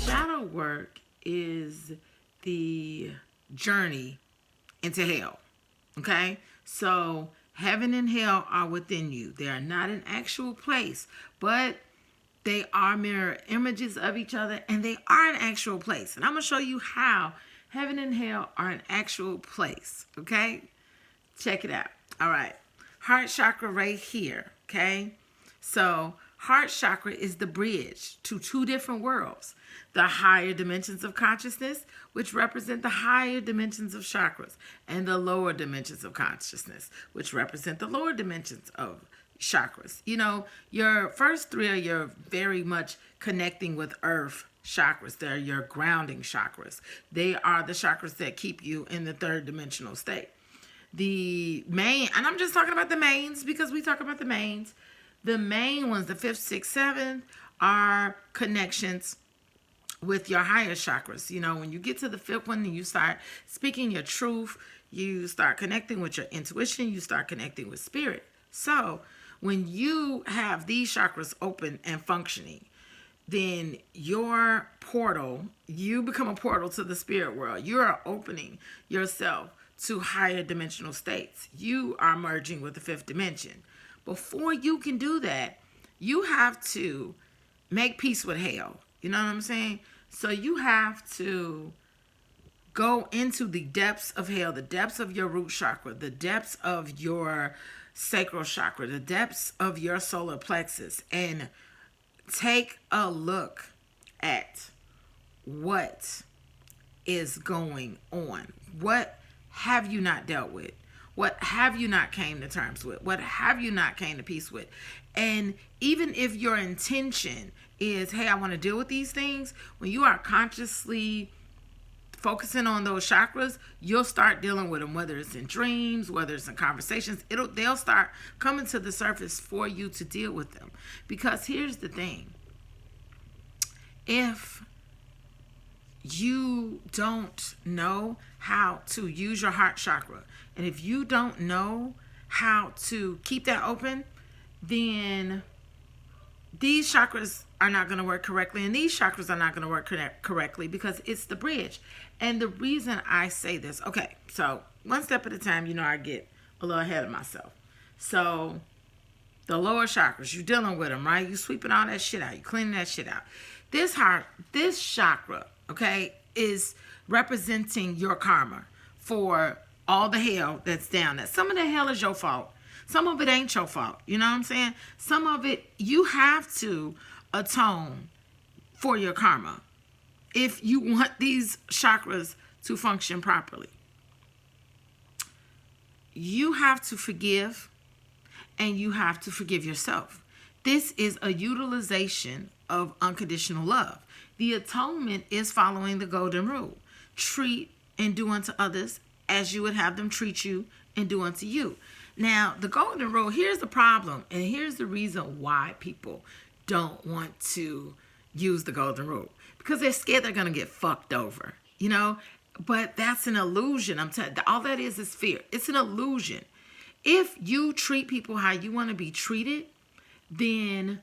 Shadow work is the journey into hell. Okay? So heaven and hell are within you. They are not an actual place, but they are mirror images of each other, and they are an actual place. And I'm going to show you how heaven and hell are an actual place. Okay? Check it out. All right. Heart chakra right here. Okay? So heart chakra is the bridge to two different worlds. The higher dimensions of consciousness, which represent the higher dimensions of chakras, and the lower dimensions of consciousness, which represent the lower dimensions of chakras. You know, your first three are your very much connecting with earth chakras. They're your grounding chakras. They are the chakras that keep you in the third dimensional state. The main, and I'm just talking about the mains because we talk about the mains. The main ones, the 5th, 6th, 7th, are connections with your higher chakras. You know, when you get to the 5th one and you start speaking your truth, you start connecting with your intuition, you start connecting with spirit. So when you have these chakras open and functioning, then your portal, you become a portal to the spirit world. You are opening yourself to higher dimensional states. You are merging with the 5th dimension. Before you can do that, you have to make peace with hell. You know what I'm saying? So you have to go into the depths of hell, the depths of your root chakra, the depths of your sacral chakra, the depths of your solar plexus, and take a look at what is going on. What have you not dealt with? What have you not came to terms with? What have you not came to peace with? And even if your intention is, hey, I want to deal with these things, when you are consciously focusing on those chakras, you'll start dealing with them, whether it's in dreams, whether it's in conversations. They'll start coming to the surface for you to deal with them. Because here's the thing. If you don't know how to use your heart chakra, and if you don't know how to keep that open, then these chakras are not going to work correctly, and these chakras are not going to work correctly because it's the bridge. And the reason I say this, okay, so one step at a time, you know, I get a little ahead of myself. So the lower chakras, you're dealing with them, right? You're sweeping all that shit out. You're cleaning that shit out. This chakra, okay, is representing your karma for all the hell that's down there. Some of the hell is your fault. Some of it ain't your fault. You know what I'm saying? Some of it, you have to atone for your karma if you want these chakras to function properly. You have to forgive, and you have to forgive yourself. This is a utilization of unconditional love. The atonement is following the golden rule. Treat and do unto others as you would have them treat you and do unto you. Now, the golden rule, here's the problem, and here's the reason why people don't want to use the golden rule. Because they're scared they're going to get fucked over, you know? But that's an illusion. I'm telling you, all that is fear. It's an illusion. If you treat people how you want to be treated, then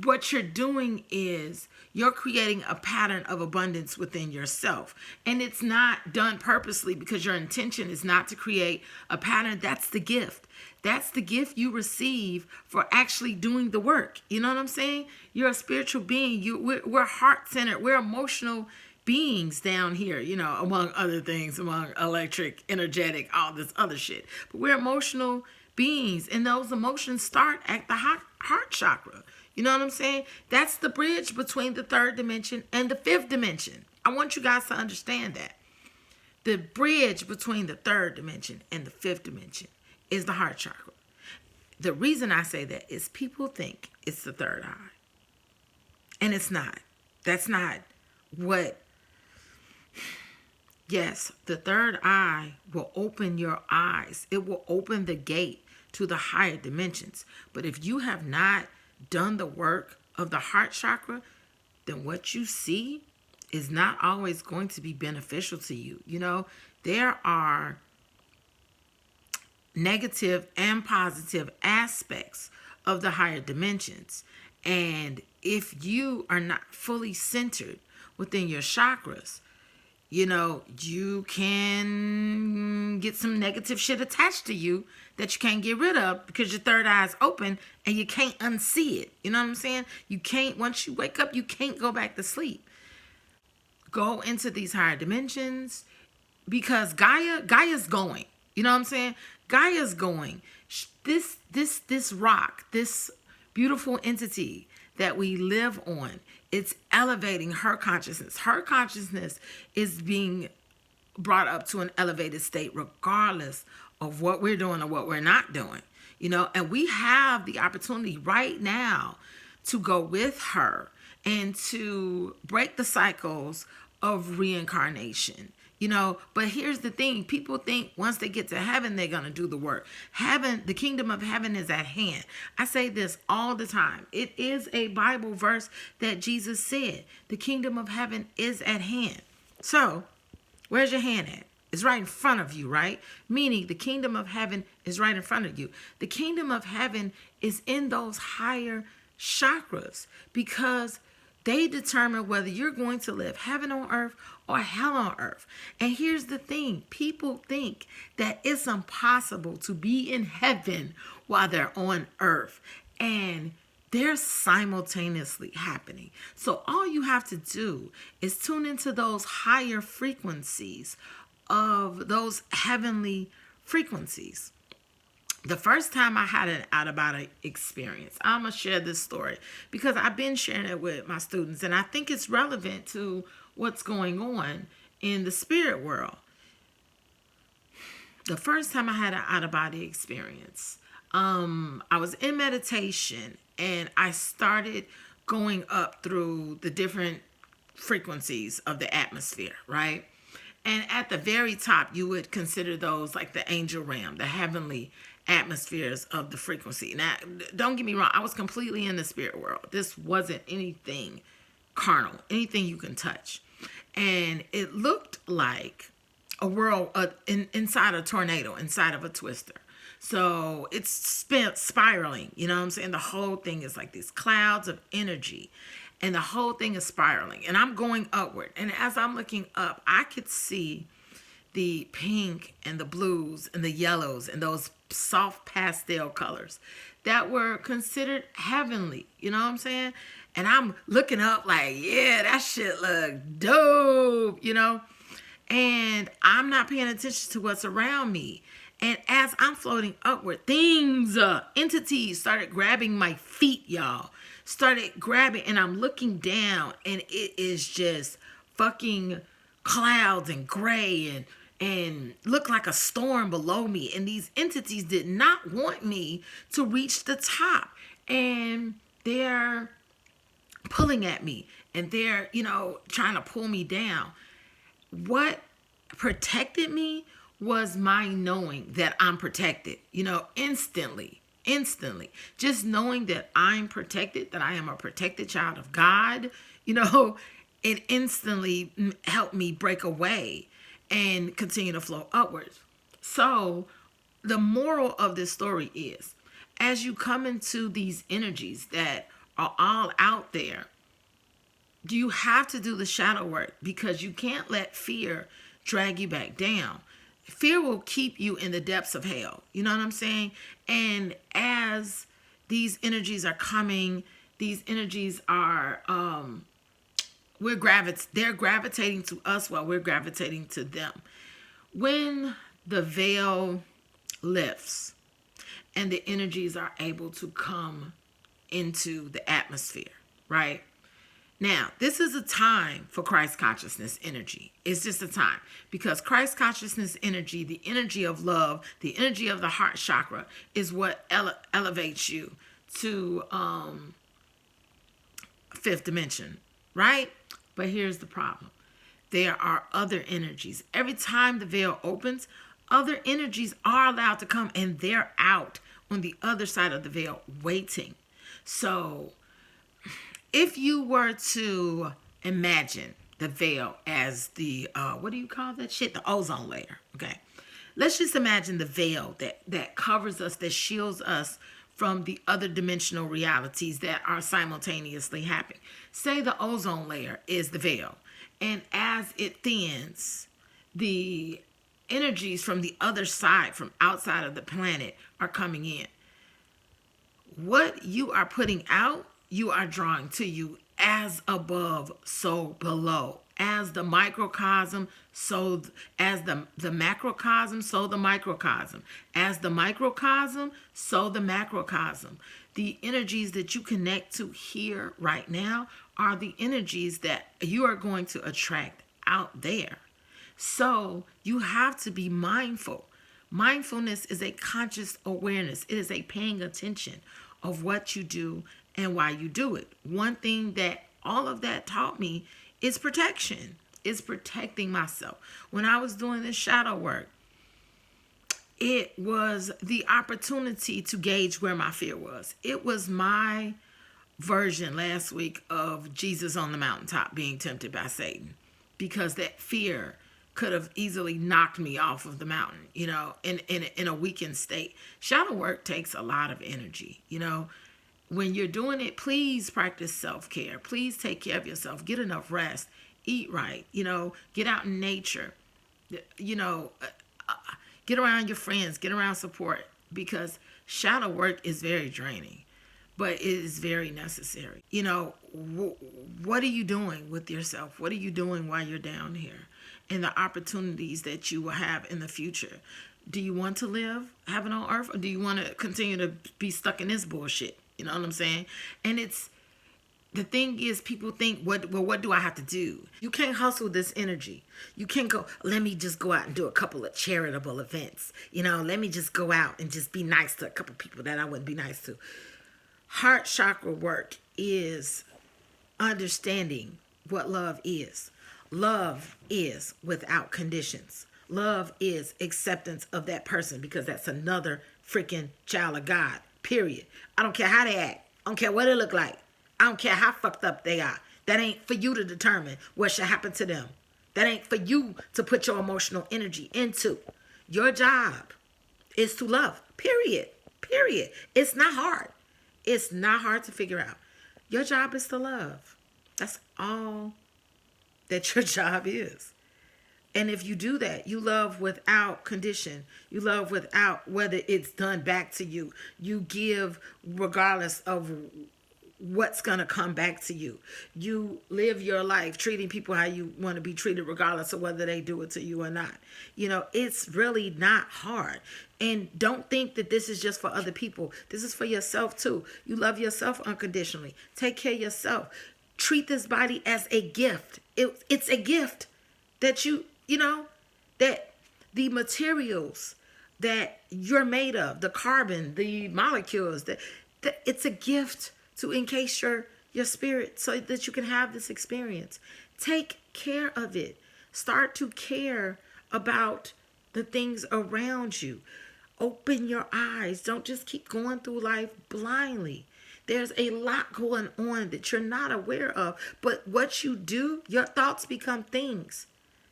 what you're doing is you're creating a pattern of abundance within yourself. And it's not done purposely because your intention is not to create a pattern. That's the gift. That's the gift you receive for actually doing the work. You know what I'm saying? You're a spiritual being. We're heart-centered. We're emotional beings down here, you know, among other things, among electric, energetic, all this other shit. But we're emotional beings, and those emotions start at the heart chakra. You know what I'm saying? That's the bridge between the 3rd dimension and the 5th dimension. I want you guys to understand that. The bridge between the 3rd dimension and the 5th dimension is the heart chakra. The reason I say that is people think it's the 3rd eye. And it's not. That's not what... Yes, the 3rd eye will open your eyes. It will open the gate to the higher dimensions. But if you have not done the work of the heart chakra, then what you see is not always going to be beneficial to you. You know, there are negative and positive aspects of the higher dimensions. And if you are not fully centered within your chakras, you can get some negative shit attached to you that you can't get rid of because your third eye is open and you can't unsee it. You know what I'm saying? You can't, once you wake up, you can't go back to sleep. Go into these higher dimensions because Gaia's going. You know what I'm saying? Gaia's going. This rock, this beautiful entity that we live on, it's elevating her consciousness. Her consciousness is being brought up to an elevated state regardless of what we're doing or what we're not doing. And we have the opportunity right now to go with her and to break the cycles of reincarnation. But here's the thing. People think once they get to heaven, they're going to do the work. Heaven, the kingdom of heaven is at hand. I say this all the time. It is a Bible verse that Jesus said. The kingdom of heaven is at hand. So, where's your hand at? It's right in front of you, right? Meaning the kingdom of heaven is right in front of you. The kingdom of heaven is in those higher chakras because they determine whether you're going to live heaven on earth or hell on earth. And here's the thing. People think that it's impossible to be in heaven while they're on earth. And they're simultaneously happening. So all you have to do is tune into those higher frequencies of those heavenly frequencies. The first time I had an out-of-body experience, I'm going to share this story because I've been sharing it with my students and I think it's relevant to what's going on in the spirit world. The first time I had an out-of-body experience, I was in meditation and I started going up through the different frequencies of the atmosphere, right? And at the very top, you would consider those like the angel realm, the heavenly atmospheres of the frequency. Now, don't get me wrong. I was completely in the spirit world. This wasn't anything carnal, anything you can touch. And it looked like a world inside a tornado, inside of a twister. So it's spiraling, you know what I'm saying? The whole thing is like these clouds of energy. And the whole thing is spiraling. And I'm going upward. And as I'm looking up, I could see the pink and the blues and the yellows and those soft pastel colors that were considered heavenly. You know what I'm saying? And I'm looking up like, yeah, that shit look dope, And I'm not paying attention to what's around me. And as I'm floating upward, entities started grabbing my feet, y'all. Started grabbing, and I'm looking down, and it is just fucking clouds and gray and look like a storm below me. And these entities did not want me to reach the top. And they're pulling at me, and they're, trying to pull me down. What protected me was my knowing that I'm protected, instantly, just knowing that I'm protected, that I am a protected child of God, it instantly helped me break away and continue to flow upwards. So the moral of this story is, as you come into these energies that are all out there, you have to do the shadow work because you can't let fear drag you back down. Fear will keep you in the depths of hell. You know what I'm saying? And as these energies are coming, these energies are, they're gravitating to us while we're gravitating to them. When the veil lifts and the energies are able to come into the atmosphere, right? Now, this is a time for Christ consciousness energy. It's just a time because Christ consciousness energy, the energy of love, the energy of the heart chakra is what elevates you to fifth dimension, right? But here's the problem. There are other energies. Every time the veil opens, other energies are allowed to come and they're out on the other side of the veil waiting. So if you were to imagine the veil as the, what do you call that shit? The ozone layer, okay? let's just imagine the veil that covers us, that shields us from the other dimensional realities that are simultaneously happening. Say the ozone layer is the veil, and as it thins, the energies from the other side, from outside of the planet, are coming in. What you are putting out, you are drawing to you. As above, so below. As the microcosm, so as the macrocosm, so the microcosm. As the microcosm, so the macrocosm. The energies that you connect to here right now are the energies that you are going to attract out there. So you have to be mindful. Mindfulness is a conscious awareness. It is a paying attention of what you do and why you do it. One thing that all of that taught me is protection. It's protecting myself. When I was doing this shadow work, it was the opportunity to gauge where my fear was. It was my version last week of Jesus on the mountaintop being tempted by Satan, because that fear could have easily knocked me off of the mountain, in a weakened state. Shadow work takes a lot of energy, When you're doing it, please practice self-care. Please take care of yourself. Get enough rest. Eat right. Get out in nature. Get around your friends. Get around support. Because shadow work is very draining, but it is very necessary. What are you doing with yourself? What are you doing while you're down here? And the opportunities that you will have in the future. Do you want to live heaven on earth, or do you want to continue to be stuck in this bullshit? You know what I'm saying? And the thing is, people think, what do I have to do? You can't hustle this energy. You can't go, let me just go out and do a couple of charitable events. Let me just go out and just be nice to a couple people that I wouldn't be nice to. Heart chakra work is understanding what love is. Love is without conditions. Love is acceptance of that person, because that's another freaking child of God, period. I don't care how they act. I don't care what they look like. I don't care how fucked up they are. That ain't for you to determine what should happen to them. That ain't for you to put your emotional energy into. Your job is to love, period. Period. It's not hard. It's not hard to figure out. Your job is to love. That's all that your job is. And if you do that, you love without condition. You love without whether it's done back to you. You give regardless of what's going to come back to you. You live your life treating people how you want to be treated, regardless of whether they do it to you or not. It's really not hard. And don't think that this is just for other people. This is for yourself too. You love yourself unconditionally. Take care of yourself. Treat this body as a gift. It's a gift that that the materials that you're made of, the carbon, the molecules, that it's a gift to encase your spirit so that you can have this experience. Take care of it. Start to care about the things around you. Open your eyes. Don't just keep going through life blindly. There's a lot going on that you're not aware of. But what you do, your thoughts become things.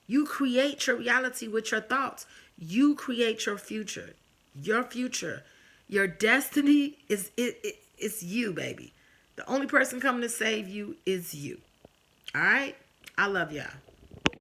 You create your reality with your thoughts. You create your future. Your future. Your destiny is it's you, baby. The only person coming to save you is you. All right? I love y'all.